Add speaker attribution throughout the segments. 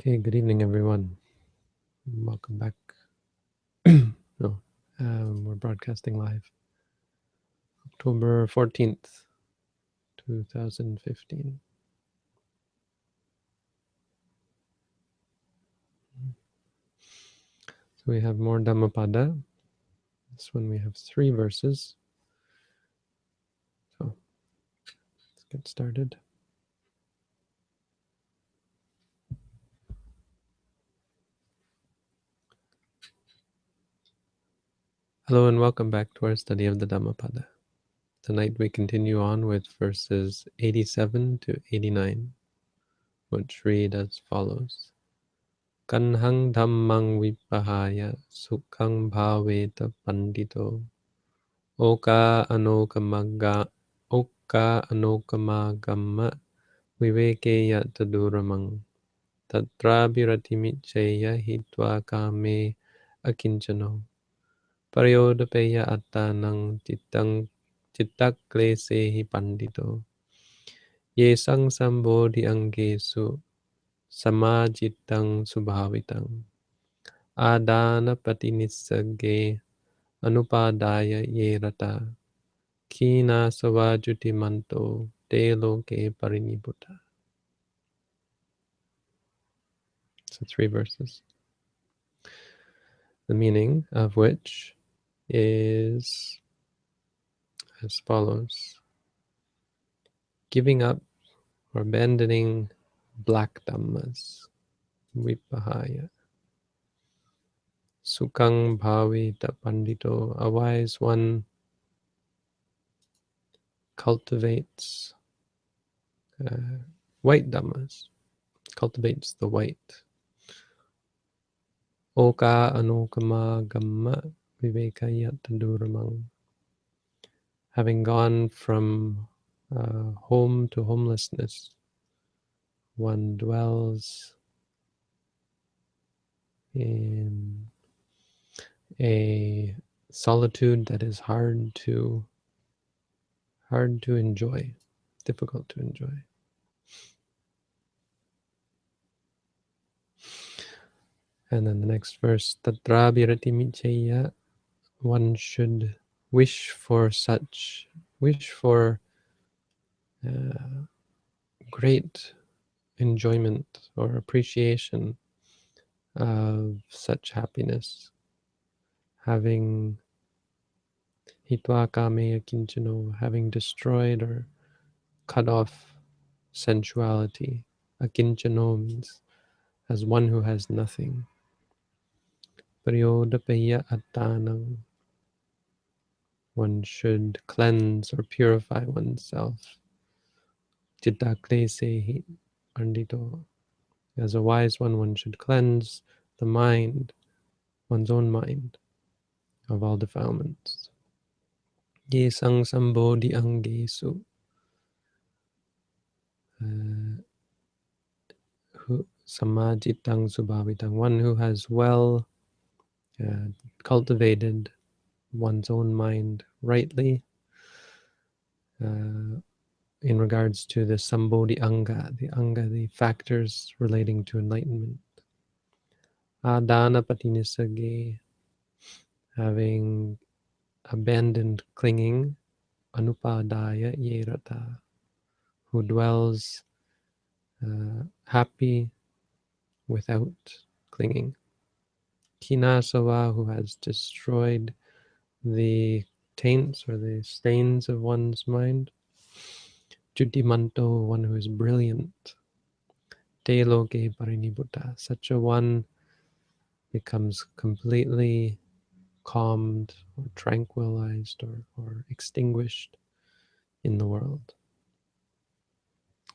Speaker 1: Okay, good evening, everyone. Welcome back. No, we're broadcasting live. October 14th, 2015. So we have more Dhammapada. This one we have 3 verses. So let's get started. Hello and welcome back to our study of the Dhammapada. Tonight we continue on with verses 87 to 89, which read as follows. Kanhang dhammang vipahaya sukhang bhaveta pandito Oka anokamaga Oka anokamagama Vivekeya taduramang Tatra biratimicheya hitva kame akinchano Paryodapeya attanang chittaklese pandito Yesang sambodhi angesu samajitang subhavitang Adana patinissage anupadaya yerata Kina savajuti manto te loke parinibuta. So 3 verses. The meaning of which is as follows. Giving up or abandoning black dhammas, vipahaya. Sukhang bhavita pandito, a wise one cultivates white dhammas, cultivates the white. Oka anokama gamma vivekaya tanduramang. Having gone from home to homelessness, one dwells in a solitude that is hard to enjoy, difficult to enjoy. And then the next verse, Tatra birati micheya, one should wish for great enjoyment or appreciation of such happiness, having hitva kame akinchano, having destroyed or cut off sensuality. Akinchano means as one who has nothing. Paryodapeya attanang, one should cleanse or purify oneself. Chittaklese pandito, as a wise one should cleanse the mind, one's own mind, of all defilements. Yesang sambodhi angesu, samajitang subhavitang, one who has well cultivated one's own mind rightly in regards to the sambodhi anga, the factors relating to enlightenment. Adana patinisage, having abandoned clinging. Anupadaya yerata, who dwells happy without clinging. Kinasava, who has destroyed the taints or the stains of one's mind. Judimanto, one who is brilliant. Te loke parinibuta, such a one becomes completely calmed or tranquilized or extinguished in the world.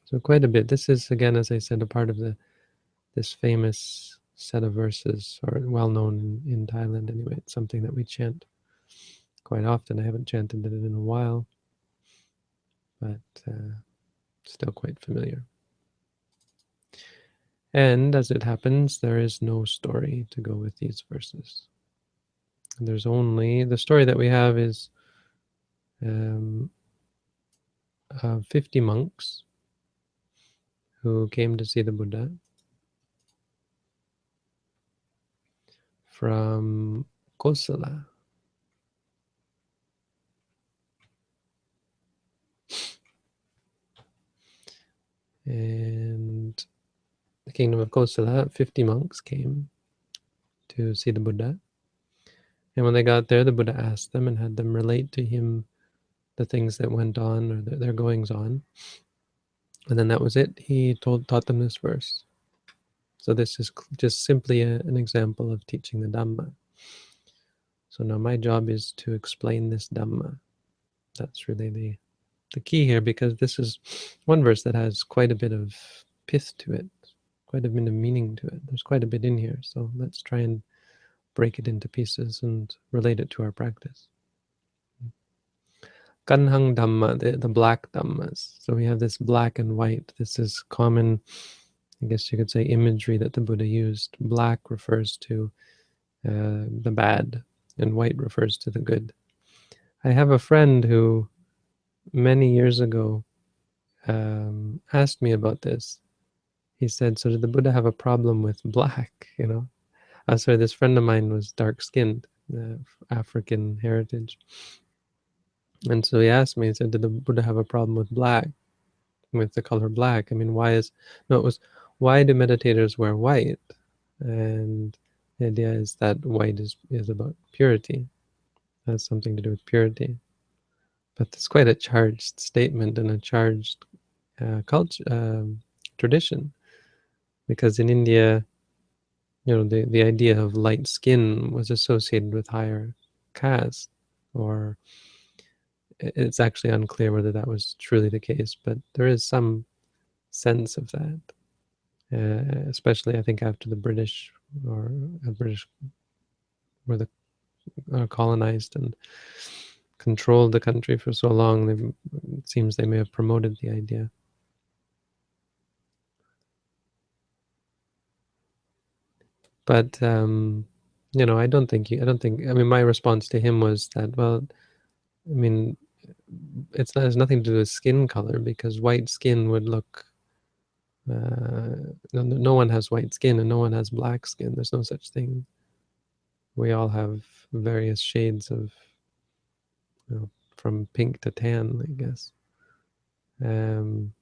Speaker 1: So quite a bit. This is, again, as I said, a part of this famous set of verses, or well known in Thailand anyway. It's something that we chant quite often. I haven't chanted it in a while, but still quite familiar. And as it happens, there is no story to go with these verses. There's only, the story that we have is 50 monks who came to see the Buddha. from Kosala. And the kingdom of Kosala, 50 monks came to see the Buddha. And when they got there, the Buddha asked them and had them relate to him the things that went on or their goings on. And then that was it. He taught them this verse. So this is just simply an example of teaching the Dhamma. So now my job is to explain this Dhamma. That's really the key here, because this is one verse that has quite a bit of pith to it, quite a bit of meaning to it. There's quite a bit in here. So let's try and break it into pieces and relate it to our practice. Kanhang Dhamma, the black Dhammas. So we have this black and white. This is common, I guess you could say, imagery that the Buddha used. Black refers to the bad, and white refers to the good. I have a friend who many years ago asked me about this. He said, so did the Buddha have a problem with black, you know? Sorry, this friend of mine was dark-skinned, African heritage. And so he asked me, he said, did the Buddha have a problem with black, with the color black? I mean, why do meditators wear white? And the idea is that white is about purity. It has something to do with purity. But it's quite a charged statement and a charged culture, tradition. Because in India, you know, the idea of light skin was associated with higher caste, or it's actually unclear whether that was truly the case, but there is some sense of that, especially I think after the British, or British were colonized and controlled the country for so long, it seems they may have promoted the idea. But you know, I mean, my response to him was that, well, I mean, it has nothing to do with skin color, because white skin would look, no one has white skin and no one has black skin. There's no such thing. We all have various shades of, you know, from pink to tan, I guess. And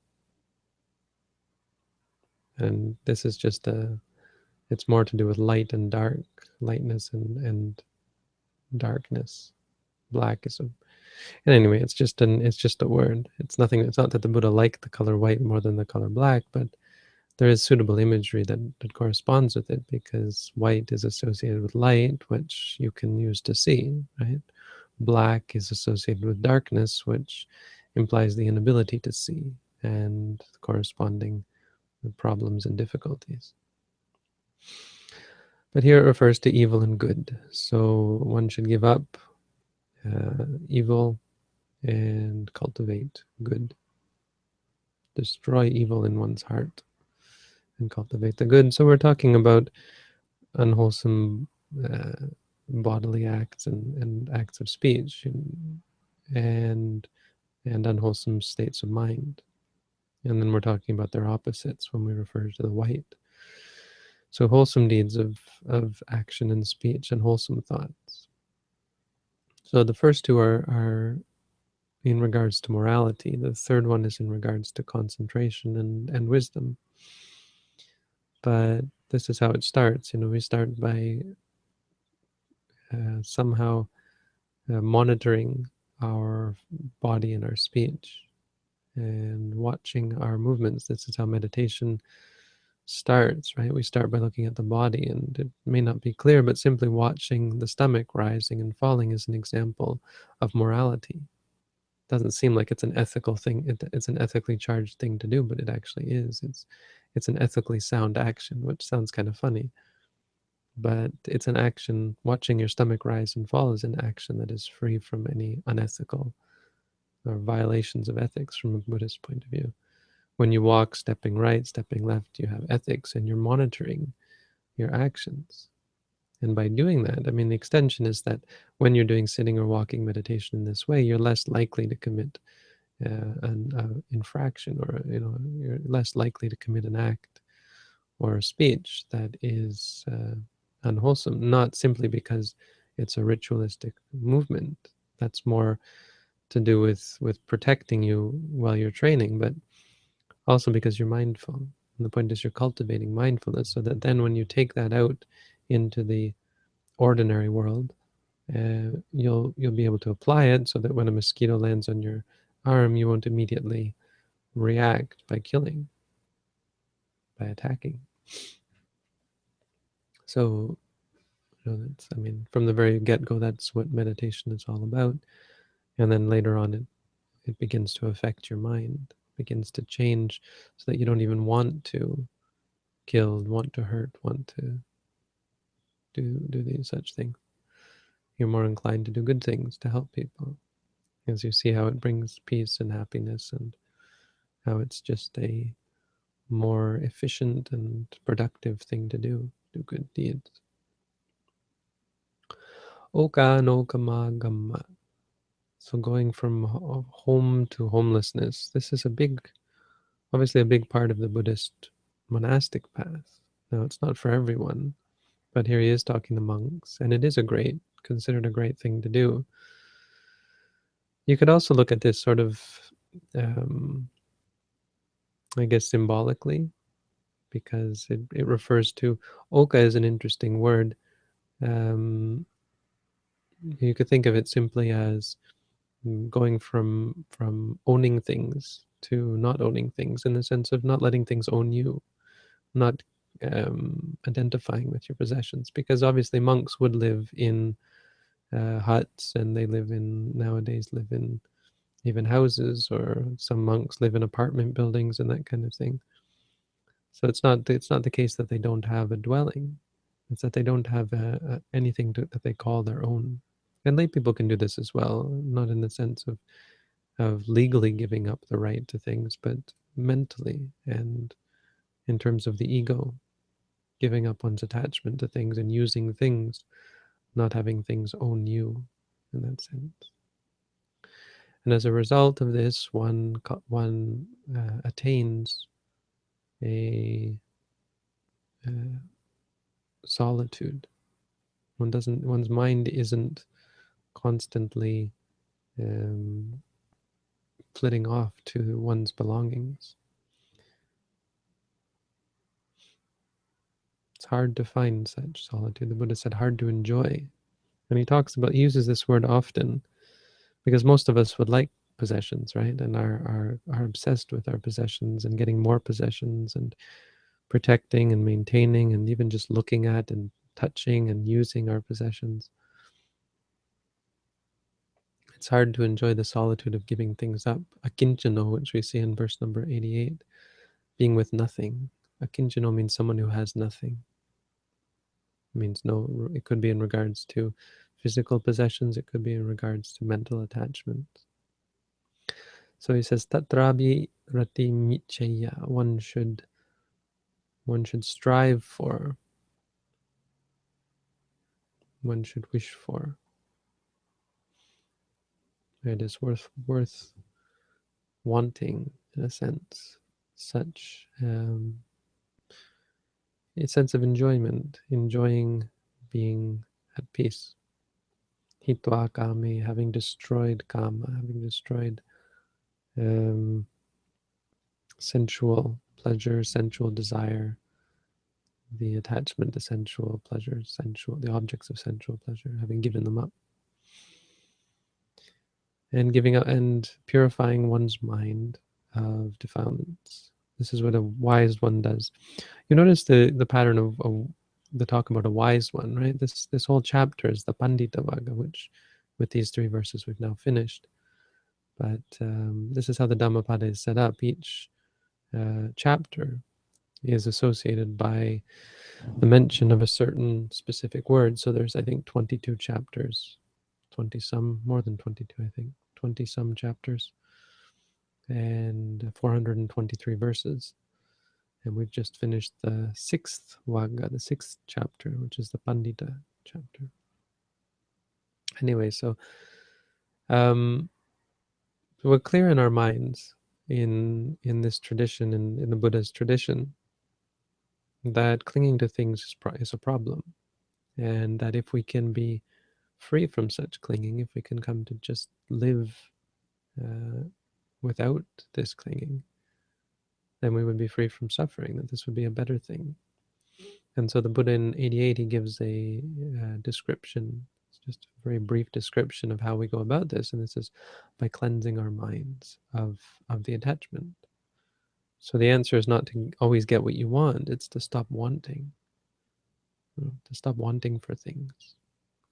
Speaker 1: this is just it's more to do with light and dark, lightness and darkness. Black is and anyway, it's just a word. It's nothing. It's not that the Buddha liked the color white more than the color black, but there is suitable imagery that corresponds with it, because white is associated with light, which you can use to see, right? Black is associated with darkness, which implies the inability to see, and corresponding problems and difficulties. But here it refers to evil and good. So one should give up evil and cultivate good. Destroy evil in one's heart and cultivate the good. So we're talking about unwholesome bodily acts and acts of speech, and unwholesome states of mind. And then we're talking about their opposites when we refer to the white. So wholesome deeds of action and speech, and wholesome thoughts. So the first two are in regards to morality. The third one is in regards to concentration and wisdom. But this is how it starts. You know, we start by somehow monitoring our body and our speech and watching our movements. This is how meditation starts, right? We start by looking at the body, and it may not be clear, but simply watching the stomach rising and falling is an example of morality. Doesn't seem like it's an ethical thing. It's an ethically charged thing to do, but it actually is. It's an ethically sound action, which sounds kind of funny, but it's an action. Watching your stomach rise and fall is an action that is free from any unethical or violations of ethics from a Buddhist point of view. When you walk, stepping right, stepping left, you have ethics, and you're monitoring your actions. And by doing that, I mean, the extension is that when you're doing sitting or walking meditation in this way, you're less likely to commit an infraction, or, you know, you're less likely to commit an act or a speech that is unwholesome, not simply because it's a ritualistic movement. That's more to do with protecting you while you're training, but also because you're mindful. And the point is you're cultivating mindfulness so that then when you take that out into the ordinary world, you'll be able to apply it so that when a mosquito lands on your arm, you won't immediately react by killing, by attacking. So, that's, I mean, from the very get-go, that's what meditation is all about. And then later on, it begins to affect your mind, begins to change so that you don't even want to kill, want to hurt, want to do these such things. You're more inclined to do good things to help people, as you see how it brings peace and happiness, and how it's just a more efficient and productive thing to do good deeds. Oka no kama gamma. So going from home to homelessness, this is obviously a big part of the Buddhist monastic path. Now, it's not for everyone, but here he is talking to monks, and it is considered a great thing to do. You could also look at this sort of, um, I guess, symbolically, because it refers to, oka is an interesting word. Um, you could think of it simply as going from owning things to not owning things, in the sense of not letting things own you, not identifying with your possessions, because obviously monks would live in huts, and they nowadays live in even houses, or some monks live in apartment buildings and that kind of thing. So it's not the case that they don't have a dwelling. It's that they don't have anything that they call their own. And lay people can do this as well, not in the sense of legally giving up the right to things, but mentally, and in terms of the ego, giving up one's attachment to things and using things, not having things own you in that sense. And as a result of this, one attains a solitude. One's mind isn't constantly um, flitting off to one's belongings. It's hard to find such solitude. The Buddha said hard to enjoy. And he uses this word often, because most of us would like possessions, right? And are obsessed with our possessions and getting more possessions and protecting and maintaining and even just looking at and touching and using our possessions. It's hard to enjoy the solitude of giving things up. Akinchano, which we see in verse number 88, being with nothing. Akinchano means someone who has nothing. It means no, it could be in regards to physical possessions, it could be in regards to mental attachment. So he says, Tatrabi rati michaya, one should strive for, one should wish for. It is worth wanting, in a sense, such a sense of enjoyment, enjoying being at peace. Hitva kami, having destroyed kama, having destroyed um, sensual pleasure, sensual desire, the attachment to sensual pleasure, the objects of sensual pleasure, having given them up, and giving up and purifying one's mind of defilements. This is what a wise one does. You notice the pattern of the talk about a wise one, right? This whole chapter is the Pandita Vagga, which with these 3 verses we've now finished. But this is how the Dhammapada is set up. Each chapter is associated by the mention of a certain specific word. So there's, I think, 22 chapters, 20 some, more than 22, I think, 20 some chapters, and 423 verses. And we've just finished the 6th Vagga, the 6th chapter, which is the Pandita chapter. Anyway, so we're clear in our minds in this tradition, in the Buddha's tradition, that clinging to things is a problem. And that if we can be free from such clinging, if we can come to just live uh, without this clinging, then we would be free from suffering, that this would be a better thing. And so the Buddha in 88, he gives a description, it's just a very brief description of how we go about this, and this is by cleansing our minds of the attachment. So the answer is not to always get what you want, it's to stop wanting, to stop wanting for things.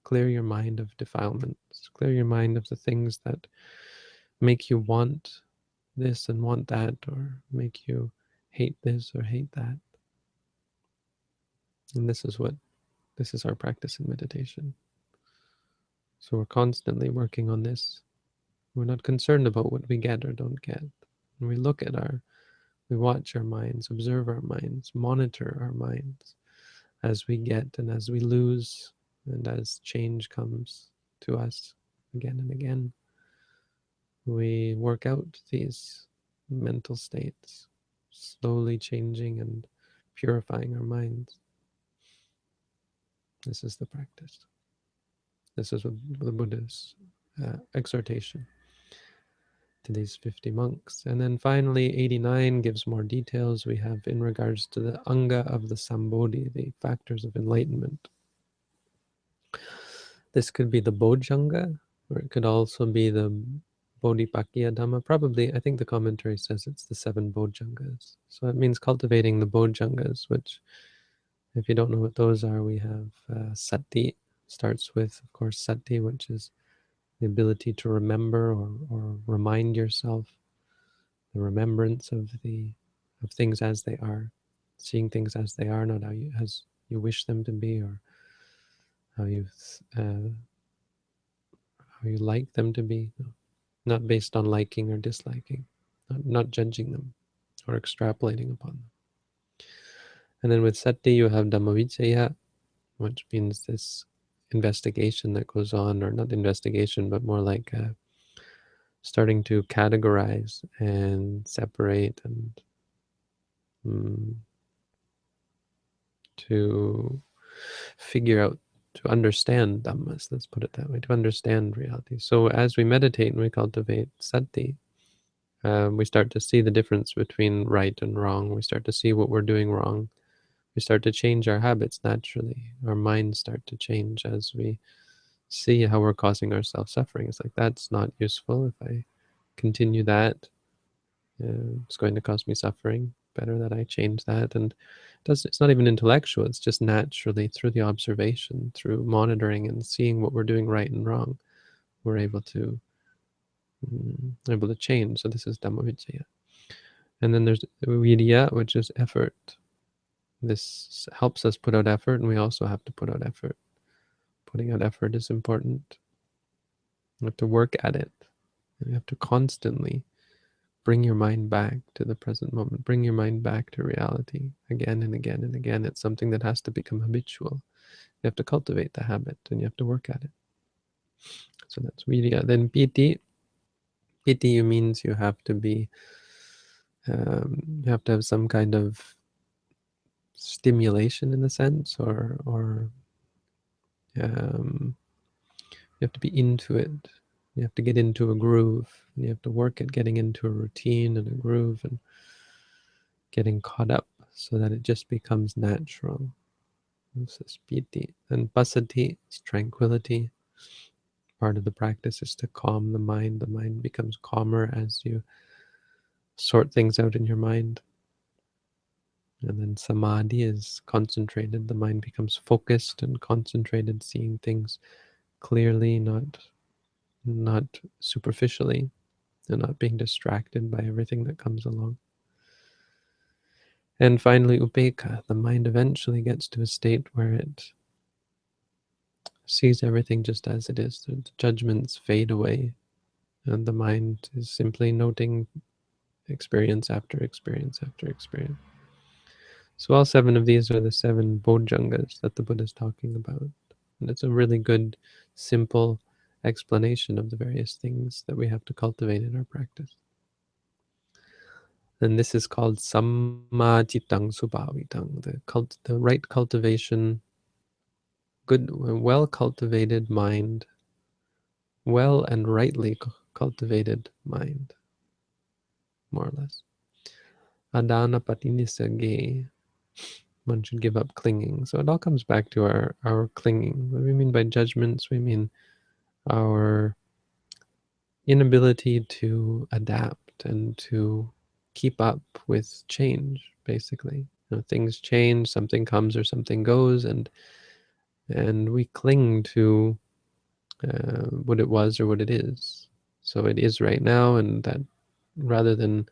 Speaker 1: Clear your mind of defilements, clear your mind of the things that make you want this and want that, or make you hate this or hate that. And this is our practice in meditation. So we're constantly working on this. We're not concerned about what we get or don't get. And we watch our minds, observe our minds, monitor our minds as we get and as we lose, and as change comes to us again and again. We work out these mental states, slowly changing and purifying our minds. This is the practice. This is what the Buddha's exhortation to these 50 monks. And then finally, 89 gives more details. We have in regards to the anga of the Sambodhi, the factors of enlightenment. This could be the Bojjhanga, or it could also be the Bodhipakya Dhamma. Probably, I think the commentary says it's the 7 Bojjhangas. So it means cultivating the Bojjhangas, which, if you don't know what those are, we have Sati, starts with, of course, Sati, which is the ability to remember or remind yourself, the remembrance of things as they are, seeing things as they are, not as you wish them to be, or how you uh, how you like them to be, not based on liking or disliking, not judging them or extrapolating upon them. And then with Sati, you have Dhammavicaya, which means this investigation that goes on, or not investigation, but more like starting to categorize and separate and to figure out, to understand Dhammas, let's put it that way, to understand reality. So as we meditate and we cultivate Sati, we start to see the difference between right and wrong. We start to see what we're doing wrong. We start to change our habits naturally. Our minds start to change as we see how we're causing ourselves suffering. It's like, that's not useful. If I continue that, it's going to cause me suffering. Better that I change that. And it's not even intellectual. It's just naturally through the observation, through monitoring and seeing what we're doing right and wrong, we're able to change. So this is Dhammavicaya. And then there's Virya, which is effort. This helps us put out effort, and we also have to put out effort. Putting out effort is important. You have to work at it. And you have to constantly bring your mind back to the present moment. Bring your mind back to reality again and again and again. It's something that has to become habitual. You have to cultivate the habit, and you have to work at it. So that's Virya. Then Piti. Piti means you have to be, you have to have some kind of stimulation in a sense, or you have to be into it. You have to get into a groove. You have to work at getting into a routine and a groove and getting caught up so that it just becomes natural. This is piti. And pasati is tranquility. Part of the practice is to calm the mind. The mind becomes calmer as you sort things out in your mind. And then samadhi is concentrated. The mind becomes focused and concentrated, seeing things clearly, not superficially, and not being distracted by everything that comes along. And finally, upekkha, the mind eventually gets to a state where it sees everything just as it is. The judgments fade away, and the mind is simply noting experience after experience after experience. So all 7 of these are the 7 bojjhangas that the Buddha is talking about. And it's a really good, simple explanation of the various things that we have to cultivate in our practice. And this is called sammajitang subhavitang, the right cultivation good, well cultivated mind, well and rightly cultivated mind, more or less. Adana patinisage, one should give up clinging. So it all comes back to our clinging. What do we mean by judgments? We mean our inability to adapt and to keep up with change, basically. Things change, something comes or something goes, and we cling to what it was or what it is. So it is right now, and that rather than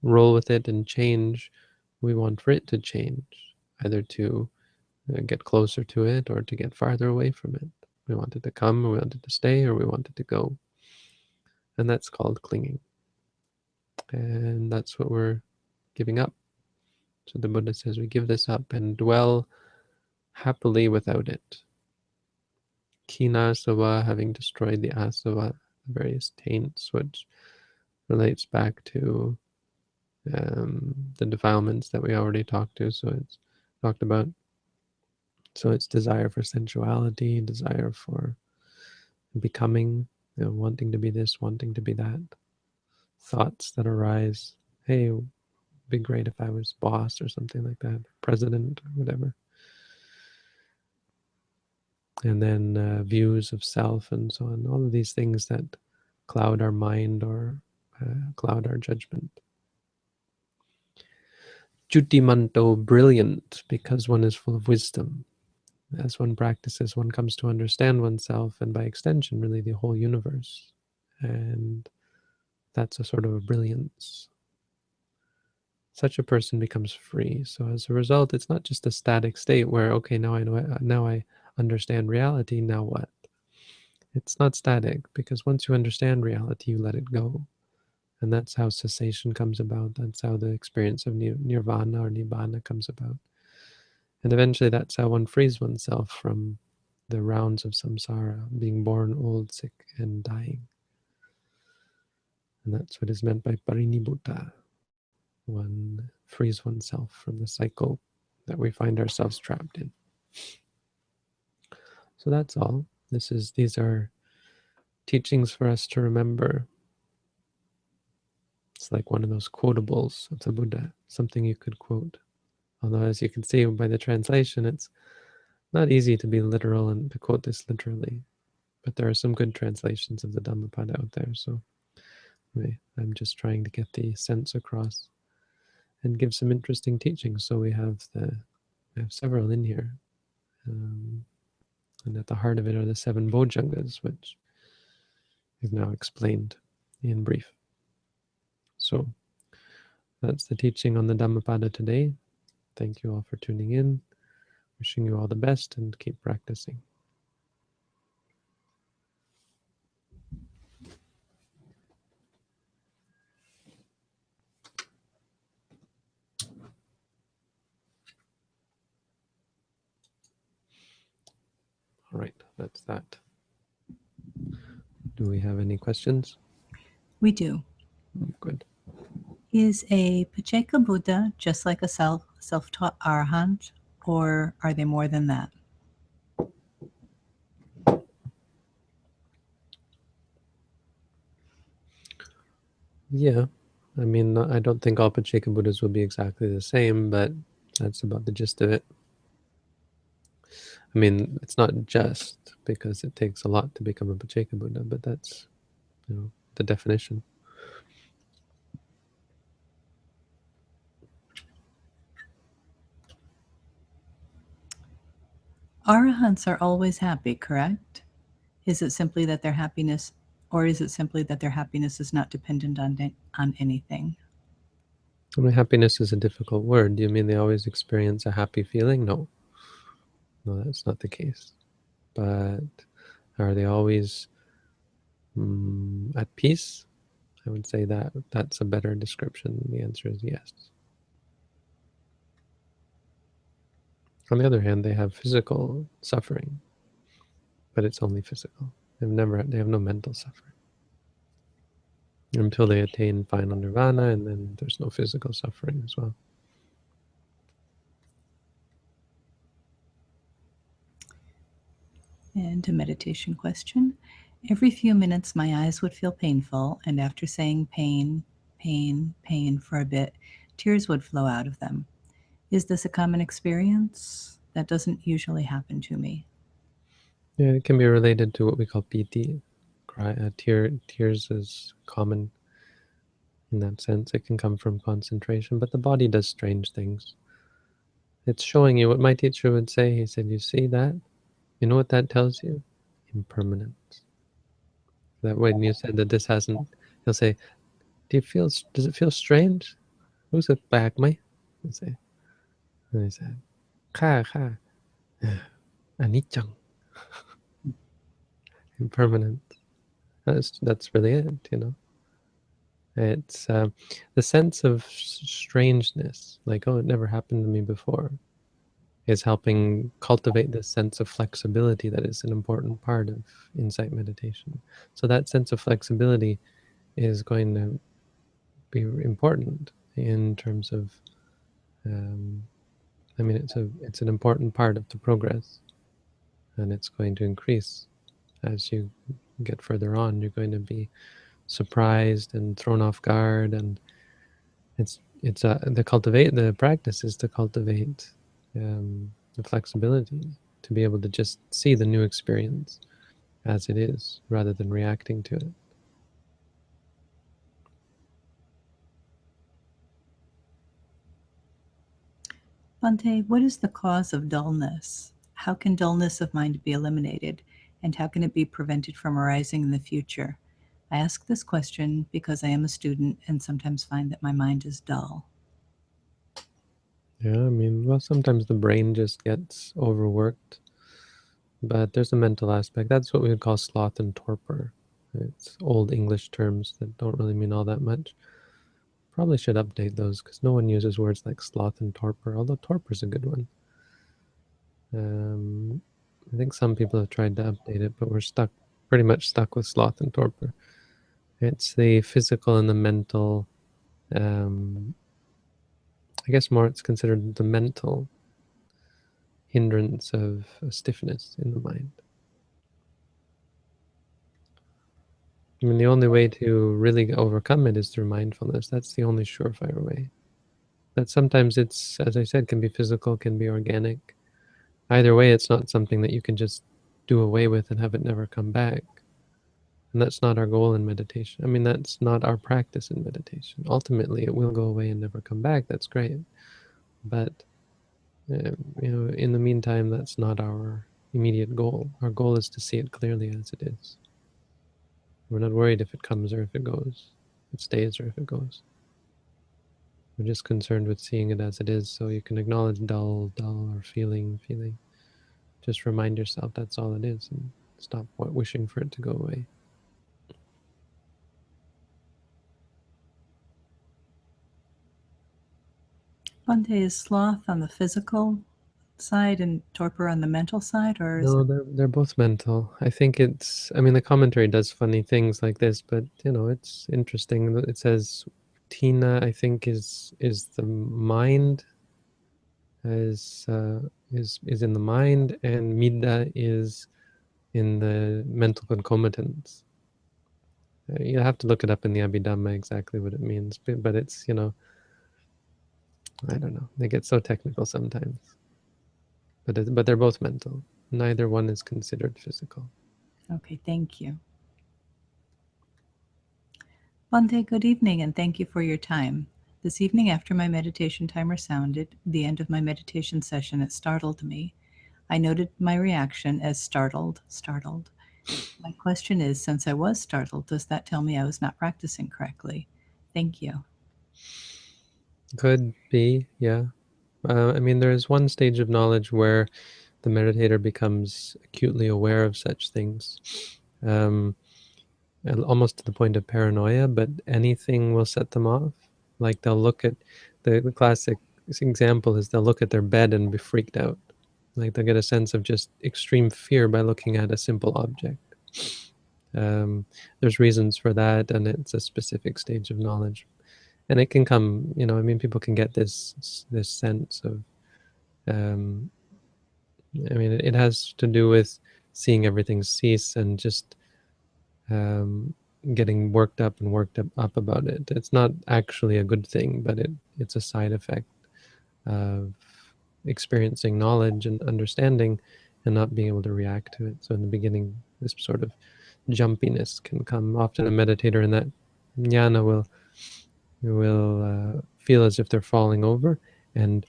Speaker 1: roll with it and change, we want for it to change, either to get closer to it or to get farther away from it. We want it to come, or we want it to stay, or we want it to go. And that's called clinging. And that's what we're giving up. So the Buddha says we give this up and dwell happily without it. Kinasava, having destroyed the asava, the various taints, which relates back to the defilements that we already talked about. So it's desire for sensuality, desire for becoming, wanting to be this, wanting to be that. Thoughts that arise, hey, it'd be great if I was boss or something like that, president or whatever. And then views of self and so on, all of these things that cloud our mind or cloud our judgment. Jutimanto, brilliant, because one is full of wisdom. As one practices, one comes to understand oneself, and by extension, really the whole universe. And that's a sort of a brilliance. Such a person becomes free. So as a result, it's not just a static state where, okay, now I know, now I understand reality, now what? It's not static, because once you understand reality, you let it go. And that's how cessation comes about. That's how the experience of nirvana or nibbana comes about. And eventually that's how one frees oneself from the rounds of samsara, being born, old, sick, and dying. And that's what is meant by parinibutta. One frees oneself from the cycle that we find ourselves trapped in. So that's all. These are teachings for us to remember. It's like one of those quotables of the Buddha, something you could quote. Although, as you can see by the translation, it's not easy to be literal and to quote this literally. But there are some good translations of the Dhammapada out there, so I'm just trying to get the sense across and give some interesting teachings. So we have several in here, and at the heart of it are the 7 Bojjhangas, which we've now explained in brief. So that's the teaching on the Dhammapada today. Thank you all for tuning in. Wishing you all the best and keep practicing. All right, that's that. Do we have any questions?
Speaker 2: We do.
Speaker 1: Good.
Speaker 2: Is a Pacceka Buddha just like a self-taught arahant, or are they more than that?
Speaker 1: Yeah, I mean, I don't think all Pacceka Buddhas will be exactly the same, but that's about the gist of it. I mean, it's not just because it takes a lot to become a Pacceka Buddha, but that's, the definition.
Speaker 2: Arahants are always happy, correct? Is it simply that their happiness, or is it simply that their happiness is not dependent on anything?
Speaker 1: I mean, happiness is a difficult word. Do you mean they always experience a happy feeling? No, that's not the case. But are they always at peace? I would say that that's a better description. The answer is yes. On the other hand, they have physical suffering, but it's only physical. They have no mental suffering until they attain final nirvana, and then there's no physical suffering as well.
Speaker 2: And a meditation question. Every few minutes, my eyes would feel painful, and after saying pain, pain, pain for a bit, tears would flow out of them. Is this a common experience? That doesn't usually happen to me.
Speaker 1: Yeah, it can be related to what we call piti. Tears is common in that sense. It can come from concentration, but the body does strange things. It's showing you what my teacher would say. He said, "You see that? You know what that tells you? Impermanence." That when you said that this hasn't, he'll say, does it feel strange? Who's it back, me? He'll say, and he said, ka, anicang, impermanent. That's really it, you know. It's the sense of strangeness, like, oh, it never happened to me before, is helping cultivate this sense of flexibility that is an important part of insight meditation. So that sense of flexibility is going to be important in terms of, I mean, it's an important part of the progress, and it's going to increase as you get further on. You're going to be surprised and thrown off guard, and the practice is to cultivate the flexibility to be able to just see the new experience as it is rather than reacting to it.
Speaker 2: Bhante, what is the cause of dullness? How can dullness of mind be eliminated? And how can it be prevented from arising in the future? I ask this question because I am a student and sometimes find that my mind is dull.
Speaker 1: Yeah, I mean, well, sometimes the brain just gets overworked, but there's a mental aspect. That's what we would call sloth and torpor. It's old English terms that don't really mean all that much. Probably should update those because no one uses words like sloth and torpor, although torpor's a good one. I think some people have tried to update it, but we're pretty much stuck with sloth and torpor. It's the physical and the mental, I guess more it's considered the mental hindrance of stiffness in the mind. I mean, the only way to really overcome it is through mindfulness. That's the only surefire way. But sometimes it's, as I said, can be physical, can be organic. Either way, it's not something that you can just do away with and have it never come back. And that's not our goal in meditation. I mean, that's not our practice in meditation. Ultimately, it will go away and never come back. That's great. But, in the meantime, that's not our immediate goal. Our goal is to see it clearly as it is. We're not worried if it comes or if it goes, if it stays or if it goes. We're just concerned with seeing it as it is, so you can acknowledge dull, dull, or feeling, feeling. Just remind yourself that's all it is and stop wishing for it to go away.
Speaker 2: Bhante, is sloth on the physical side and torpor on the mental side, or is
Speaker 1: No,
Speaker 2: it?
Speaker 1: they're both mental. I think it's. I mean, the commentary does funny things like this, but it's interesting. It says Tina, I think, is the mind, is is in the mind, and Mida is in the mental concomitants. You have to look it up in the Abhidhamma exactly what it means, but it's I don't know. They get so technical sometimes, but they're both mental. Neither one is considered physical.
Speaker 2: Okay, thank you. Bhante, good evening and thank you for your time. This evening, after my meditation timer sounded, the end of my meditation session, it startled me. I noted my reaction as startled, startled. My question is, since I was startled, does that tell me I was not practicing correctly? Thank you.
Speaker 1: Could be, yeah. I mean, there is one stage of knowledge where the meditator becomes acutely aware of such things, um, and almost to the point of paranoia, but anything will set them off. Like they'll look at the classic example is they'll look at their bed and be freaked out. Like they'll get a sense of just extreme fear by looking at a simple object. There's reasons for that, and it's a specific stage of knowledge. And it can come, I mean, people can get this sense of, um, I mean, it has to do with seeing everything cease and just getting worked up about it. It's not actually a good thing, but it's a side effect of experiencing knowledge and understanding and not being able to react to it. So in the beginning, this sort of jumpiness can come. Often a meditator in that jnana will feel as if they're falling over and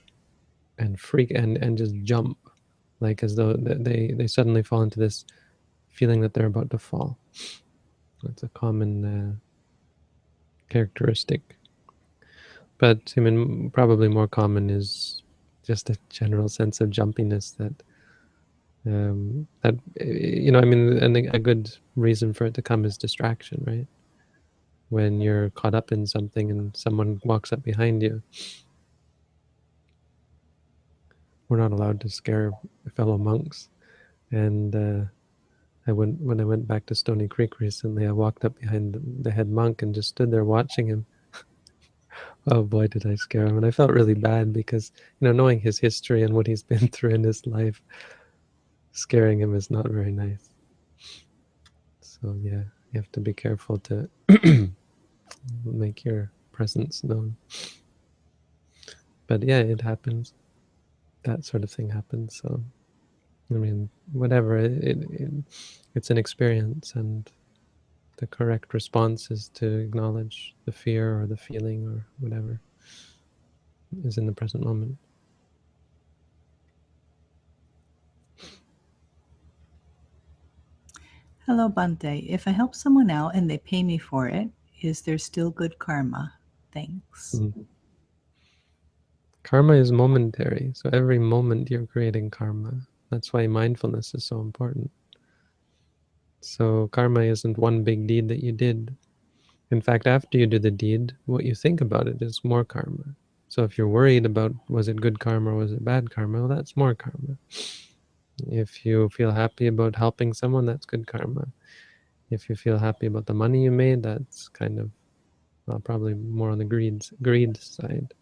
Speaker 1: freak and just jump, like as though they suddenly fall into this feeling that they're about to fall. That's a common characteristic. But I mean, probably more common is just a general sense of jumpiness that I mean, and a good reason for it to come is distraction, right? When you're caught up in something and someone walks up behind you, we're not allowed to scare fellow monks. And when I went back to Stony Creek recently, I walked up behind the head monk and just stood there watching him. Oh boy, did I scare him. And I felt really bad because, knowing his history and what he's been through in his life, scaring him is not very nice. So yeah, you have to be careful to make your presence known. But yeah, it happens. That sort of thing happens. So, I mean, whatever, it's an experience, and the correct response is to acknowledge the fear or the feeling or whatever is in the present moment.
Speaker 2: Hello, Bante. If I help someone out and they pay me for it, is there still good karma? Thanks.
Speaker 1: Mhm. Karma is momentary, so every moment you're creating karma. That's why mindfulness is so important. So karma isn't one big deed that you did. In fact, after you do the deed, what you think about it is more karma. So if you're worried about was it good karma or was it bad karma, well, that's more karma. If you feel happy about helping someone, that's good karma. If you feel happy about the money you made, that's kind of probably more on the greed side.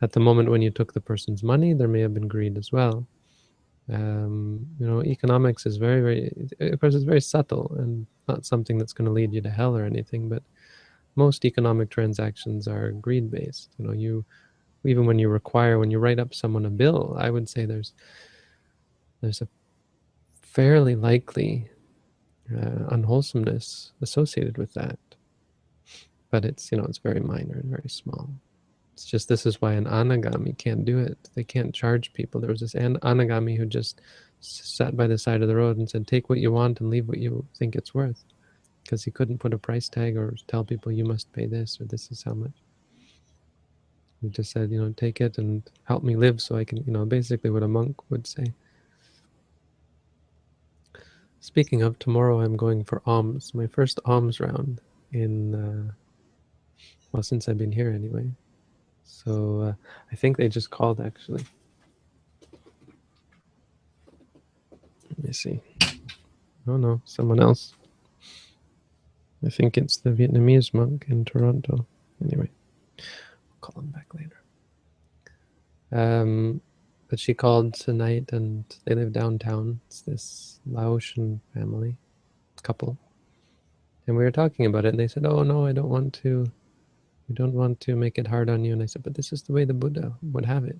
Speaker 1: At the moment when you took the person's money, there may have been greed as well. Economics is very, very, of course, it's very subtle and not something that's going to lead you to hell or anything, but most economic transactions are greed based. You even when you write up someone a bill, I would say there's a fairly likely unwholesomeness associated with that, but it's very minor and very small. It's just this is why an anagami can't do it. They can't charge people. There was this anagami who just sat by the side of the road and said, "Take what you want and leave what you think it's worth," because he couldn't put a price tag or tell people you must pay this or this is how much. He just said, take it and help me live so I can, basically what a monk would say. Speaking of, tomorrow I'm going for alms, my first alms round in, well, since I've been here anyway. So I think they just called actually. Let me see. Oh no, someone else. I think it's the Vietnamese monk in Toronto. Anyway, I'll call him back later. But she called tonight and they live downtown. It's this Laotian family, couple. And we were talking about it and they said, "Oh no, I don't want to. We don't want to make it hard on you." And I said, "But this is the way the Buddha would have it.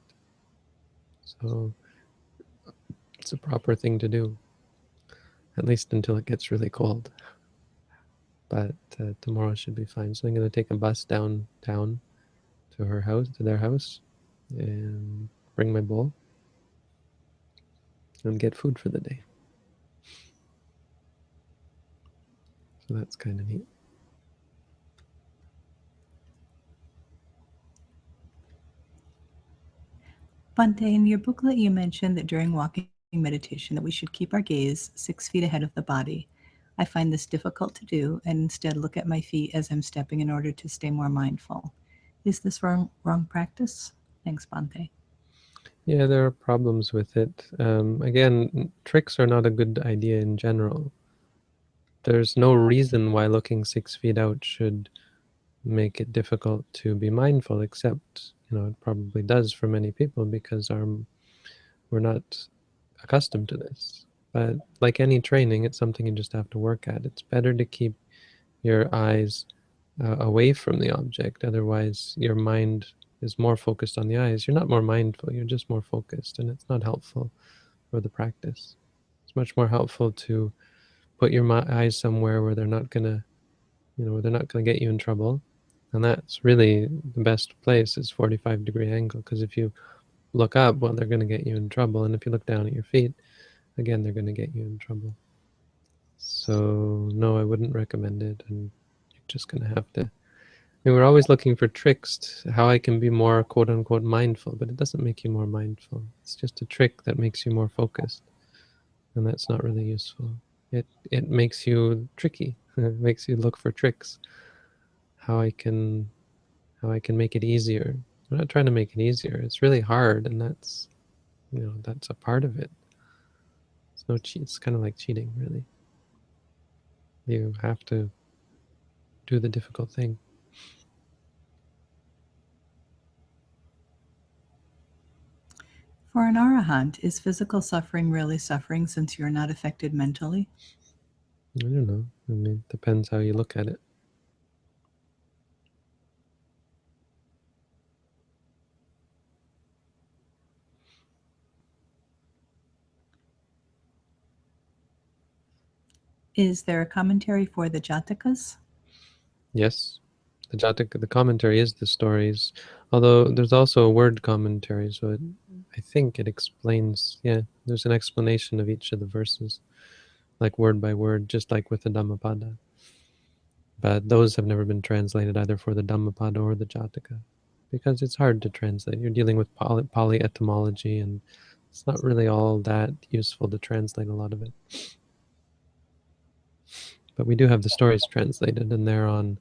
Speaker 1: So it's a proper thing to do, at least until it gets really cold. But tomorrow should be fine." So I'm going to take a bus downtown to their house, and bring my bowl and get food for the day. So that's kind of neat.
Speaker 2: Bante, in your booklet, you mentioned that during walking meditation that we should keep our gaze 6 feet ahead of the body. I find this difficult to do and instead look at my feet as I'm stepping in order to stay more mindful. Is this wrong practice? Thanks, Bante.
Speaker 1: Yeah, there are problems with it. Again, tricks are not a good idea in general. There's no reason why looking 6 feet out should make it difficult to be mindful, except, it probably does for many people because we're not accustomed to this. But like any training, it's something you just have to work at. It's better to keep your eyes away from the object. Otherwise, your mind is more focused on the eyes. You're not more mindful, you're just more focused, and it's not helpful for the practice. It's much more helpful to put your eyes somewhere where they're not gonna, where they're not gonna get you in trouble. And that's really the best place is 45-degree angle, because if you look up, well, they're gonna get you in trouble. And if you look down at your feet, again, they're gonna get you in trouble. So no, I wouldn't recommend it, and you're just gonna have to. I mean, we're always looking for tricks, how I can be more quote unquote mindful, but it doesn't make you more mindful. It's just a trick that makes you more focused, and that's not really useful. It makes you tricky. It makes you look for tricks. How I can make it easier. I'm not trying to make it easier. It's really hard, and that's that's a part of it. It's no cheat. It's kind of like cheating, really. You have to do the difficult thing.
Speaker 2: For an arahant, is physical suffering really suffering since you're not affected mentally?
Speaker 1: I don't know. I mean, it depends how you look at it.
Speaker 2: Is there a commentary for the Jatakas?
Speaker 1: Yes, the Jataka, the commentary is the stories, although there's also a word commentary, so I think it explains, yeah, there's an explanation of each of the verses, like word by word, just like with the Dhammapada. But those have never been translated either for the Dhammapada or the Jataka, because it's hard to translate. You're dealing with poly etymology, and it's not really all that useful to translate a lot of it. But we do have the stories translated, and they're on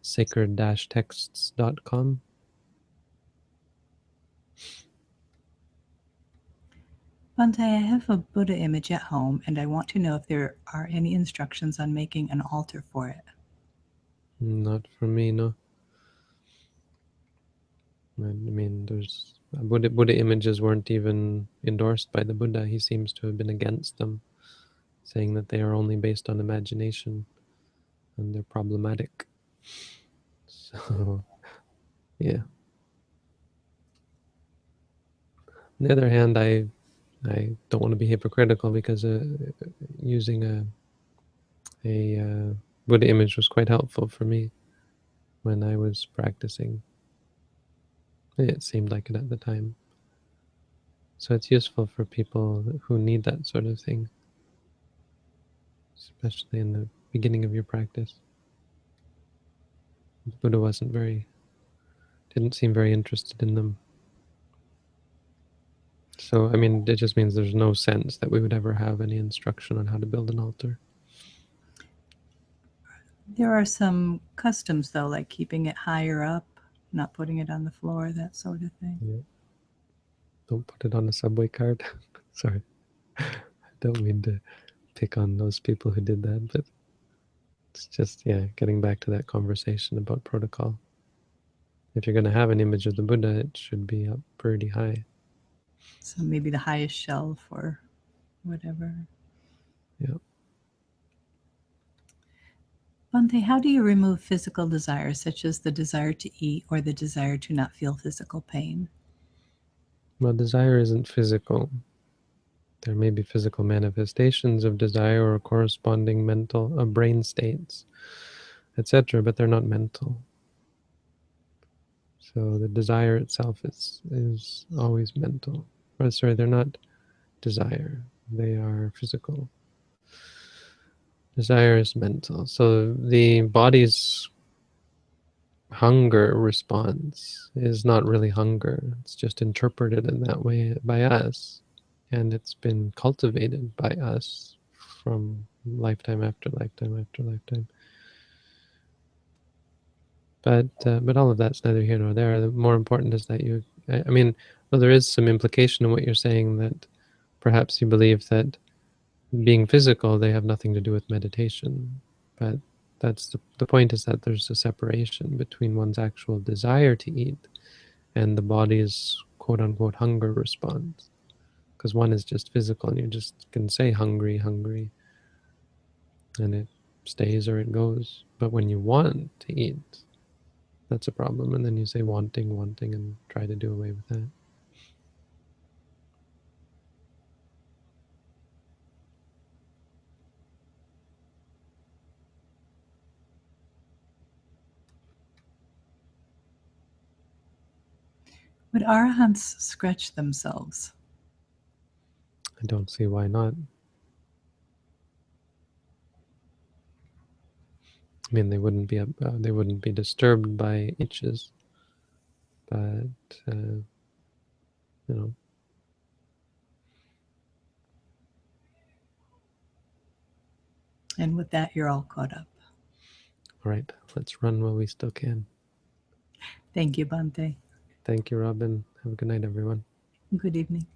Speaker 1: sacred-texts.com.
Speaker 2: Bhante, I have a Buddha image at home, and I want to know if there are any instructions on making an altar for it.
Speaker 1: Not for me, no. I mean, there's Buddha images weren't even endorsed by the Buddha. He seems to have been against them, saying that they are only based on imagination and they're problematic. So, yeah. On the other hand, I don't want to be hypocritical, because using a Buddha image was quite helpful for me when I was practicing. It seemed like it at the time. So it's useful for people who need that sort of thing, especially in the beginning of your practice. The Buddha didn't seem very interested in them. So, I mean, it just means there's no sense that we would ever have any instruction on how to build an altar.
Speaker 2: There are some customs, though, like keeping it higher up, not putting it on the floor, that sort of thing.
Speaker 1: Yeah. Don't put it on a subway card. Sorry. I don't mean to pick on those people who did that, but it's just, yeah, getting back to that conversation about protocol. If you're going to have an image of the Buddha, it should be up pretty high.
Speaker 2: So maybe the highest shelf or whatever.
Speaker 1: Yeah.
Speaker 2: Bhante, how do you remove physical desires, such as the desire to eat or the desire to not feel physical pain?
Speaker 1: Well, desire isn't physical. There may be physical manifestations of desire or corresponding mental brain states, etc., but they're not mental. So the desire itself is always mental. Or sorry, they're not desire. They are physical. Desire is mental. So the body's hunger response is not really hunger. It's just interpreted in that way by us. And it's been cultivated by us from lifetime after lifetime after lifetime. But all of that's neither here nor there. The more important is that I mean, well, there is some implication in what you're saying, that perhaps you believe that being physical, they have nothing to do with meditation. But that's the point, is that there's a separation between one's actual desire to eat and the body's quote unquote hunger response. Because one is just physical, and you just can say hungry, hungry, and it stays or it goes. But when you want to eat, that's a problem. And then you say wanting, wanting, and try to do away with that.
Speaker 2: Would arahants scratch themselves?
Speaker 1: I don't see why not. I mean, they wouldn't be disturbed by itches, but you know.
Speaker 2: And with that, you're all caught up.
Speaker 1: All right, let's run while we still can.
Speaker 2: Thank you, Bhante.
Speaker 1: Thank you, Robin. Have a good night, everyone.
Speaker 2: Good evening.